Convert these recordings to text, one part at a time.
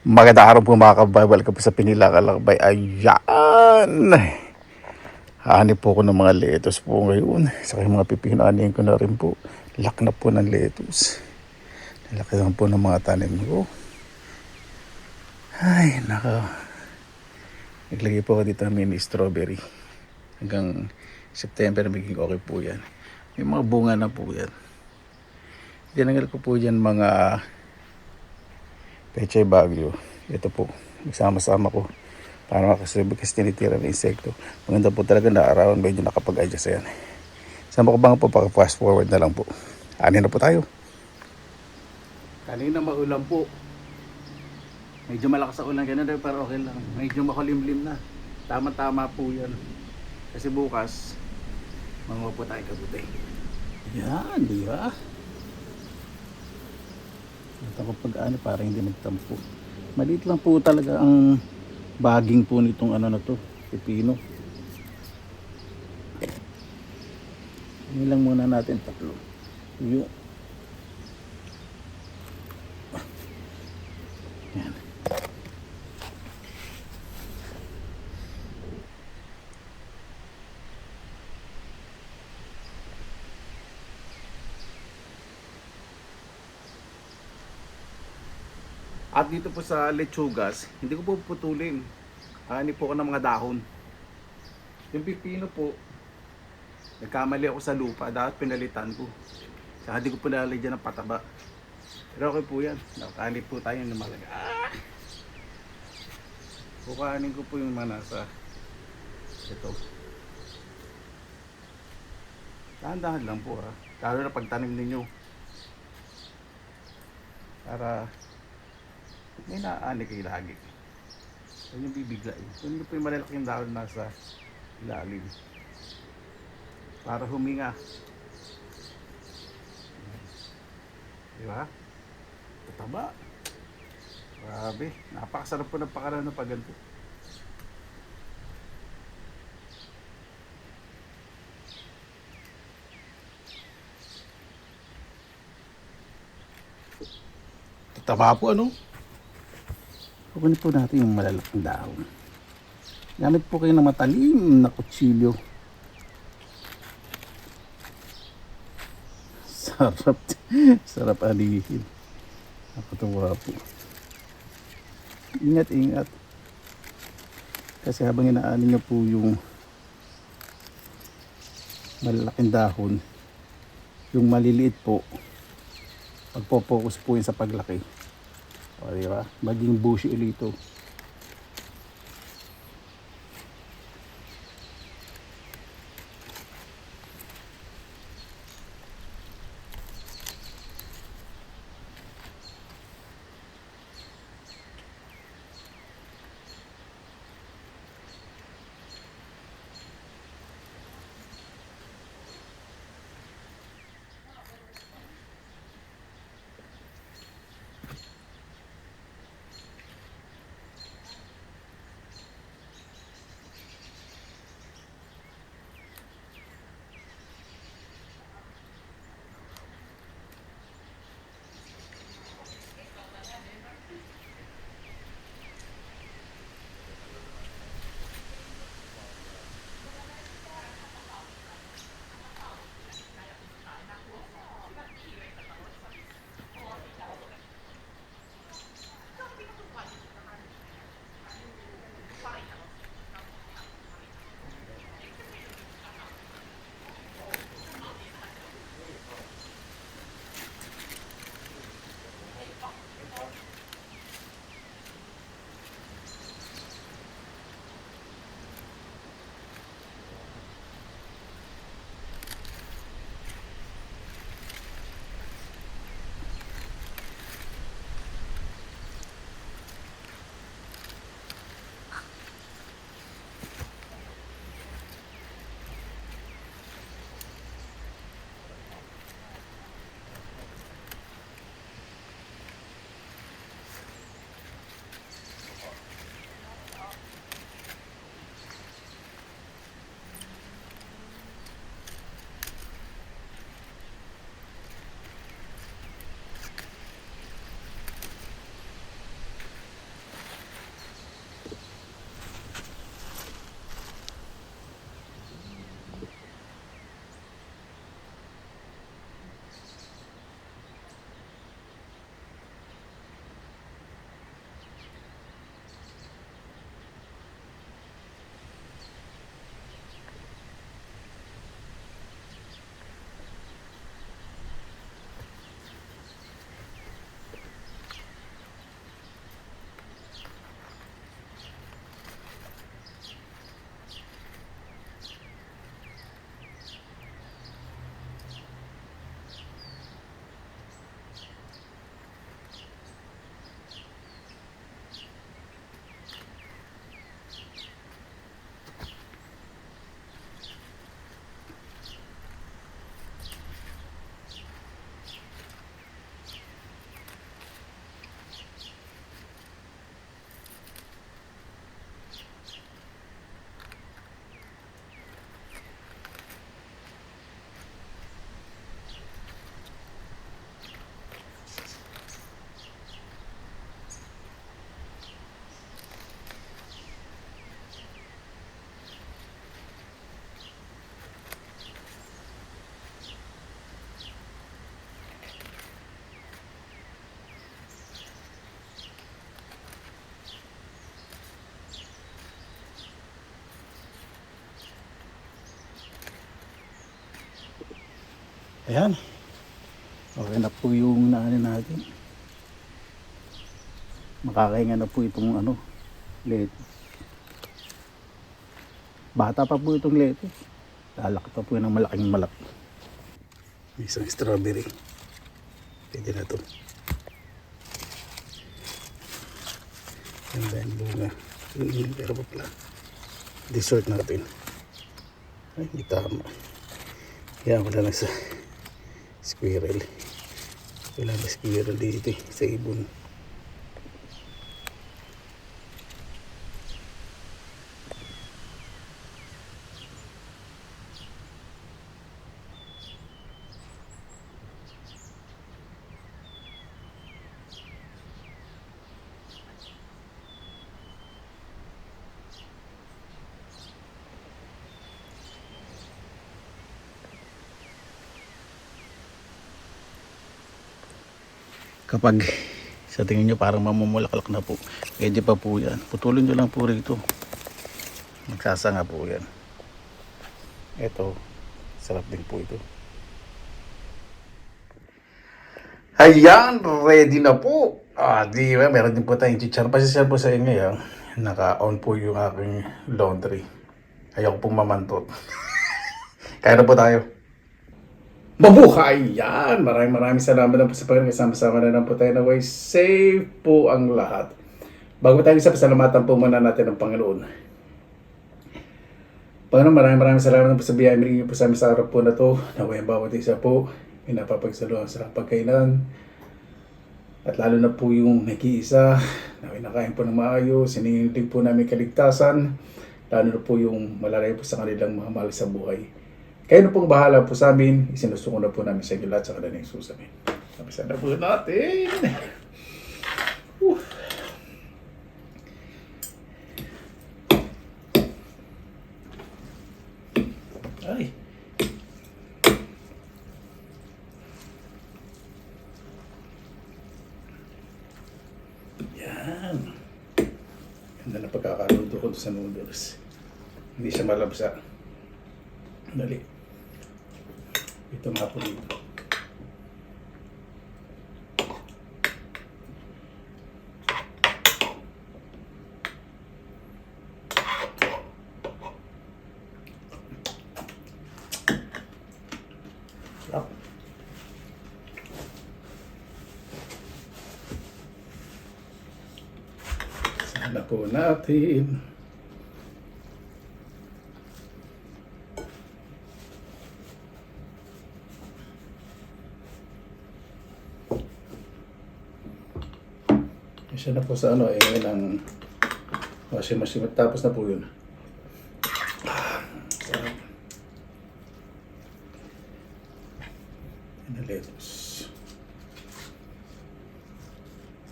Magandang araw po mga kabay. Welcome po sa Pinilakalakbay. Ayan! Hahanip po ako ng mga lettuce po ngayon. Saka yung mga pipinanin ko na rin po. Lak na po ng lettuce. Laki lang po ng mga tanim ko. Ay, naka. Naglagay po ako dito ng mini strawberry. Hanggang September magiging okay po yan. May mga bunga na po yan. Tinanggal ko po dyan mga Pechay Bagyo. Ito po, nagsama-sama ko para makasabay kasi tinitira ng insekto. Maganda po talaga na arawan, medyo nakapag-adjust yan. Sama ko bang po, paka-fast forward na lang po. Ani na po tayo. Kanina maulan po. Medyo malakas ang ulan ganun pero okay lang. Medyo makulimlim na. Tama-tama po yan. Kasi bukas, manguha po tayo kabuti. Yan, di ba? Ito ko pag-ano para hindi magtampo. Maliit lang po talaga ang baging po nitong ano na to, pipino. Ini lang muna natin tatlo. Yung yan. At dito po sa lechugas, hindi ko po putulin. Hani po ako ng mga dahon. Yung pipino po, nagkamali ako sa lupa. Dapat pinalitan ko. Saka hindi ko po lalagyan ng pataba. Pero okay po yan. Nakakali po tayo ng malaga. Kukanin ko po yung mga nasa ito. Dahan-dahan lang po ha. Lalo na pagtanim ninyo. Para may naani kayo lagi. Yan yung bibiglain. Yun po yung malalaking dahon nasa ilalim. Para huminga. Diba? Tataba. Grabe. Napakasarap po ng pakaran ng paganto. Tataba po ano? Kukunin po natin yung malalaking dahon. Gamit po kayo ng matalim na kutsilyo. Sarap. Sarap alihin. Nakatuwa po. Ingat, ingat. Kasi habang inaanin nyo po yung malalaking dahon, yung maliliit po, pagpo-focus po yun sa paglaki. O diba? Maging bushy ulit ito. Ayan. Okay na po yung naano natin. Makakahinga na po itong ano, lettuce. Bata pa po itong lettuce. Lalaki pa po yun ng malaking malaki. Isang strawberry. Pwede na ito. Ganda yung bunga. Pero pa pala. Dessert natin. Ay, hindi tama. Kaya wala lang sa squirrel. Wala na squirrel dito sa ibon. Kapag sa tingin nyo parang mamumulaklak na po, pwede pa po yan. Putulin nyo lang po rito. Magsasanga po yan. Ito, sarap din po ito. Ayan, ready na po. Di ba? Meron din po tayong chichar. Pasisyan po sa inyo yan. Naka-on po yung aking laundry. Ayaw pong mamantot. Kaya na po tayo. Mabuhay! Yan! Maraming salamat na po sa pagkakas. Kasama-sama na lang po tayo na way. Safe po ang lahat. Bago tayo isa, pasalamatan po muna natin ang Panginoon. Panginoon, maraming salamat na po sa biyaya. Miringin po sa amin sa araw po na to. Naway ang bawat isa po. Pinapapagsaluhan sa pagkainan. At lalo na po yung nag-iisa. Naway nakain po ng maayos. Sinilig po namin kaligtasan. Lalo na po yung malalayo po sa kanilang mga mahal sa buhay. Kayo na pong bahala po sa amin. Isinusuko na po namin sa inyo lahat sa kanilang susamin. Sabi na po natin. Ay. Yan. Ganda na pagkakaluto ko sa noodles. Hindi siya malabsa. Dali. Ito nga po dito. Sarap. Sana po natin. Siya na po sa ano, ng washing machine. Tapos na po yun. Sarap. And lettuce.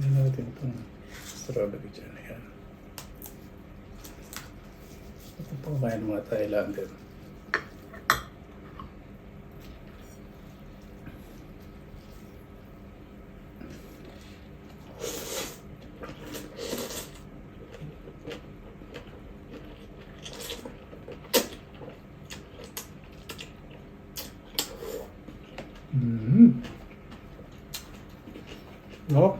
Ano natin itong strawberry dyan. Ayan. Ito po kumain mga Thailander. No.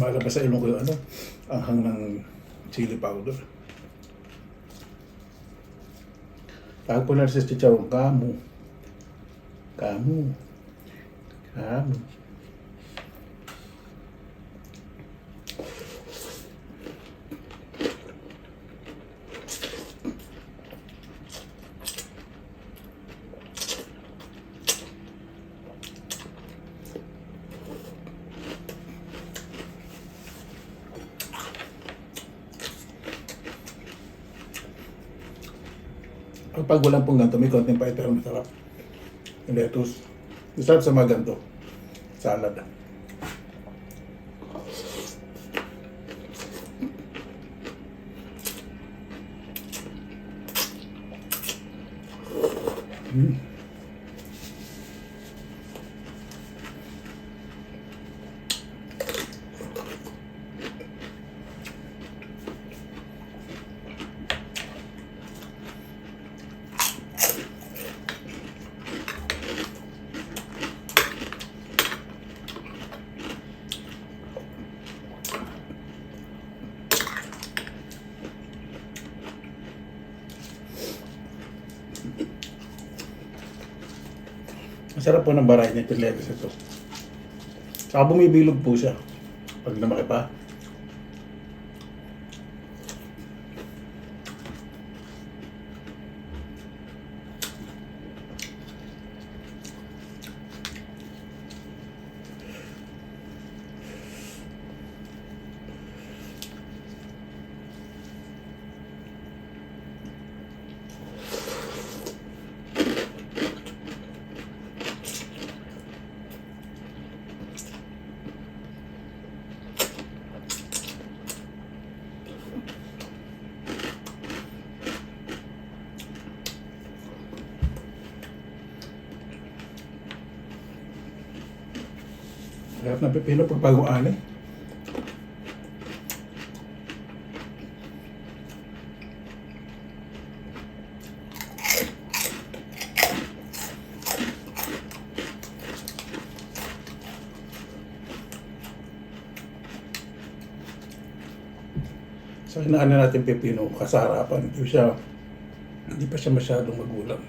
Malabas sa ilong ko yung anghang ng chili powder. Tawag po na sa chicharong kamu. Kamu. Pag walang pong ganito, may konting pait pero masarap. Yung lettuce. Masarap sa mga ganito. Salad. Masarap po ng baray nito lettuce ito. Saka bumibilog po siya pag lumaki pa. Lahat ng pipino pag bagong ani. So inaano natin pipino sa harapan. Hindi pa siya masyadong magulang.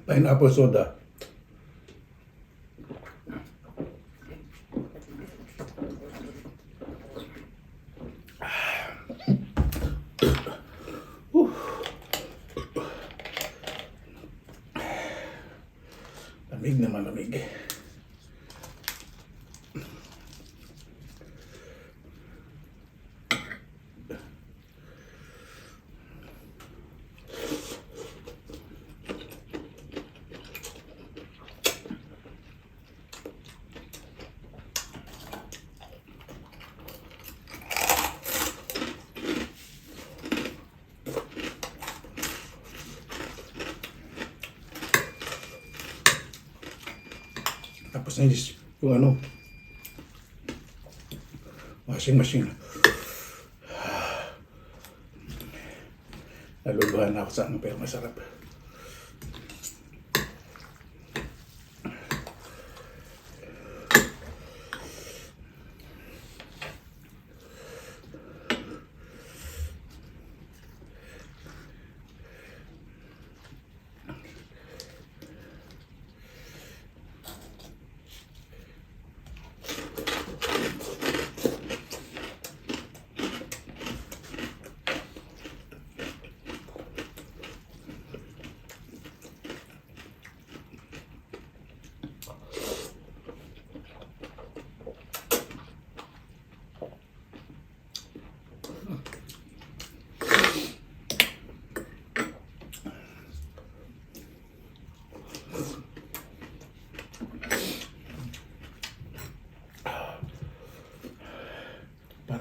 Pineapple soda. Lamig na malamig. Tapos na yung ano, washing machine. Naluluhan na ako sa ano pero masarap.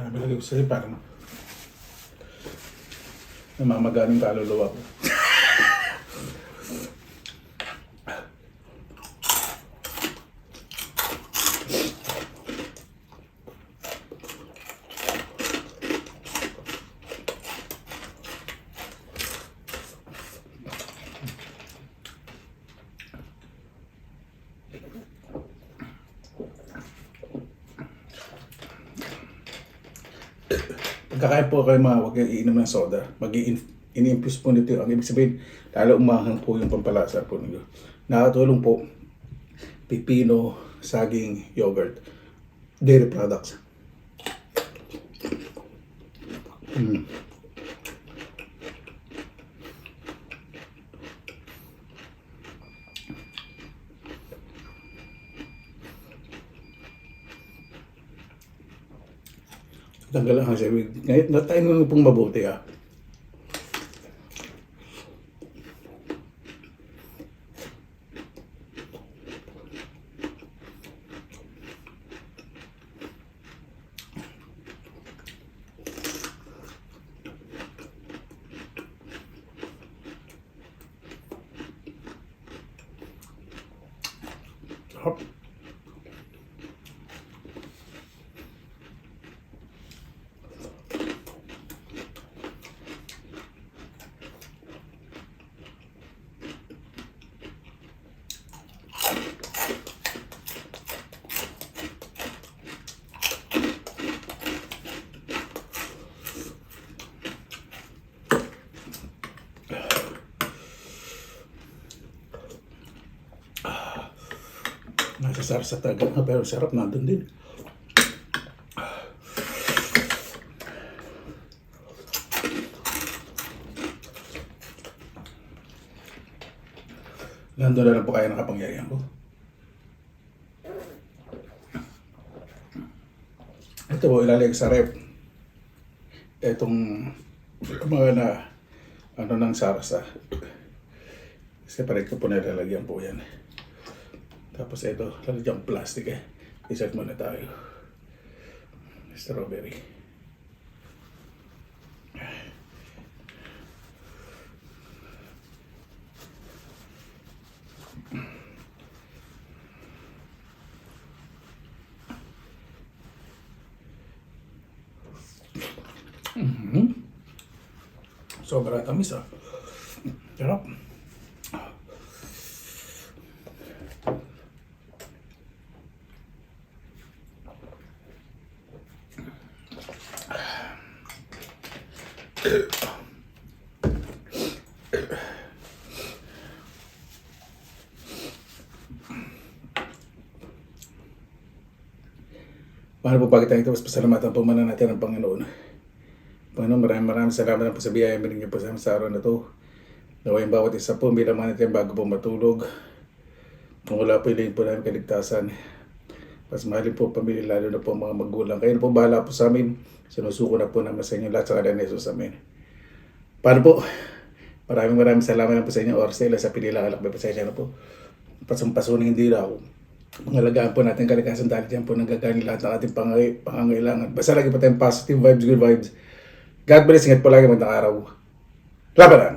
Bilagay ko sa'yo para namamagaling kaluluwa ko. Pagkakain po kayo mga huwag kayong iinom ng soda. Ini-infuse po nito. Ang ibig sabihin, lalo umahang po yung pampalasa po ninyo. Nakatulong po, pipino, saging, yogurt, dairy products. Tanggal lang siya. Ngayon, natain mo pong mabuti ah. Hop. Nasasar sa tagal na pero sarap nandun din. Nandun na lang po kaya nakapangyarihan ko. Ito po ilalagay sa rep. Itong mga na ano ng sarsa. Separate ko po na ilalagyan po yan. Tapos ito, lalagyan ng plastic eh. Isat muna tayo. Strawberry. Sobra tamis ah. Sarap. Paano po bakit tayo ito? Mas pasalamatan po muna natin ang Panginoon. Panginoon, maraming salamat po sa biyaya binigyan po sa araw na ito. Nawa yung bawat isa po, bilang mga natin bago po matulog. Kung wala po ilayin po namin kaligtasan. Mas mahalin po pamilya, lalo na po mga magulang. Kayo na po bahala po sa amin. Sinusuko na po naman sa inyo lahat sa kalan ni Jesus. Amen. Paano po? Maraming salamat na po sa inyo. Oras nila sa pinilang alak. May pasensya na po. Pasampasunin hindi na ako. Pangalagaan po natin kalikasan dahil dyan po nanggagaling lahat ng ating pangangailangan. Basta lagi po tayong positive vibes, good vibes. God bless. Ingat po lagi magandang araw. Laban lang!